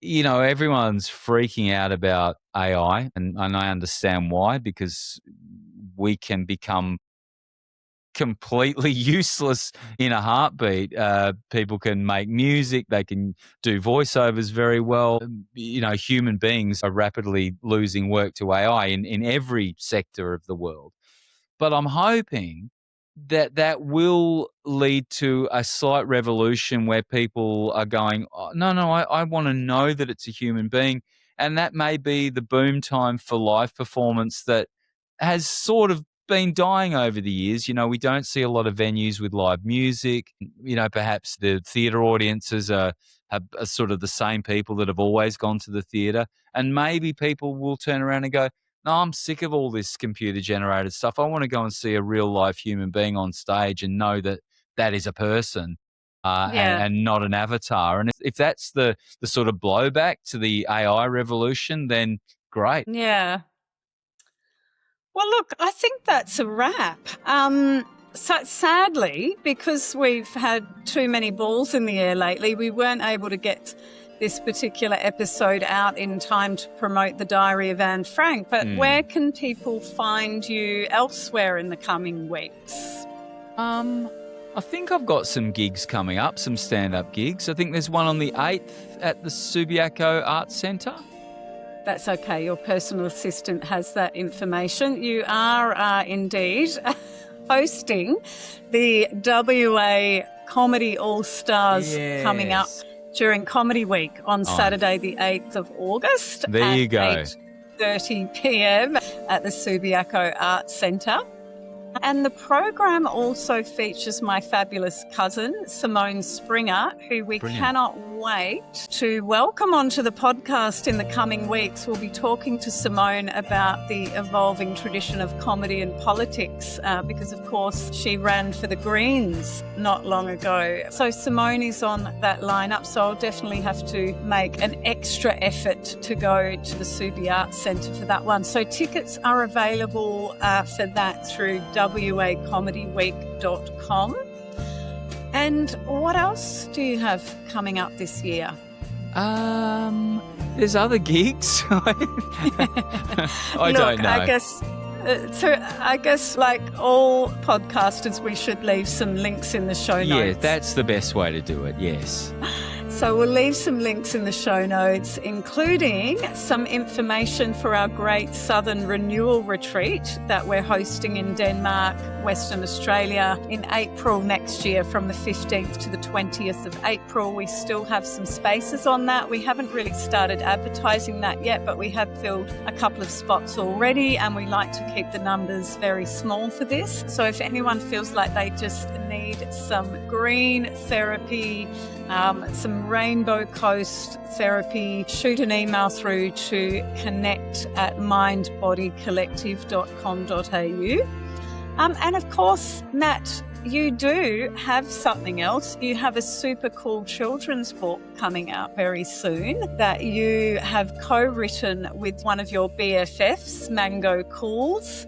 everyone's freaking out about AI, and I understand why, because we can become completely useless in a heartbeat. People can make music, they can do voiceovers very well. Human beings are rapidly losing work to AI in every sector of the world. But I'm hoping that will lead to a slight revolution where people are going, oh, no, I want to know that it's a human being. And that may be the boom time for live performance that has sort of been dying over the years. We don't see a lot of venues with live music. Perhaps the theatre audiences are sort of the same people that have always gone to the theatre. And maybe people will turn around and go, no, I'm sick of all this computer-generated stuff. I want to go and see a real live human being on stage and know that that is a person and not an avatar. And if that's the sort of blowback to the AI revolution, then great. Yeah. Well, look, I think that's a wrap. So sadly, because we've had too many balls in the air lately, we weren't able to get this particular episode out in time to promote the Diary of Anne Frank. But where can people find you elsewhere in the coming weeks? I think I've got some gigs coming up, some stand-up gigs. I think there's one on the 8th at the Subiaco Arts Centre. That's okay. Your personal assistant has that information. You are indeed hosting the WA Comedy All-Stars coming up during Comedy Week on Saturday the 8th of August. There you go. 8:30 p.m. at the Subiaco Arts Centre. And the program also features my fabulous cousin, Simone Springer, who we cannot wait to welcome onto the podcast in the coming weeks. We'll be talking to Simone about the evolving tradition of comedy and politics because, of course, she ran for the Greens not long ago. So Simone is on that lineup, so I'll definitely have to make an extra effort to go to the Subi Arts Centre for that one. So tickets are available for that through wacomedyweek.com. And what else do you have coming up this year? There's other gigs. I don't know. I guess like all podcasters, we should leave some links in the show notes. Yeah, that's the best way to do it, yes. So we'll leave some links in the show notes, including some information for our Great Southern Renewal Retreat that we're hosting in Denmark, Western Australia, in April next year from the 15th to the 20th of April. We still have some spaces on that. We haven't really started advertising that yet, but we have filled a couple of spots already, and we like to keep the numbers very small for this. So if anyone feels like they just need some green therapy, some Rainbow Coast therapy, shoot an email through to connect@mindbodycollective.com.au. And of course, Nat, you do have something else. You have a super cool children's book coming out very soon that you have co-written with one of your BFFs, Mango Cools.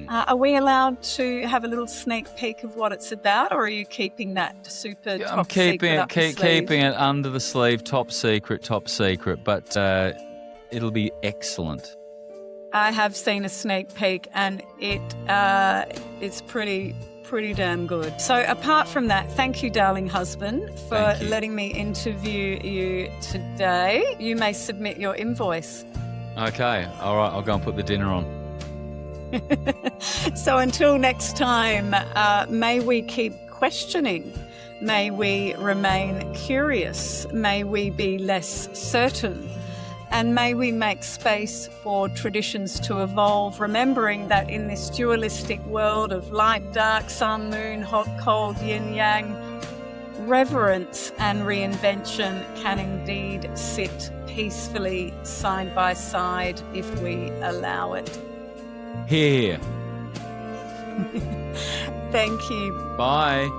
Are we allowed to have a little sneak peek of what it's about, or are you keeping that super top secret up the sleeve? Keeping it under the sleeve, top secret, but it'll be excellent. I have seen a sneak peek, and it's pretty damn good. So apart from that, thank you, darling husband, for letting me interview you today. You may submit your invoice. Okay, all right, I'll go and put the dinner on. So until next time, may we keep questioning. May we remain curious. May we be less certain. And may we make space for traditions to evolve, remembering that in this dualistic world of light, dark, sun, moon, hot, cold, yin, yang, reverence and reinvention can indeed sit peacefully side by side if we allow it. Here. Thank you. Bye.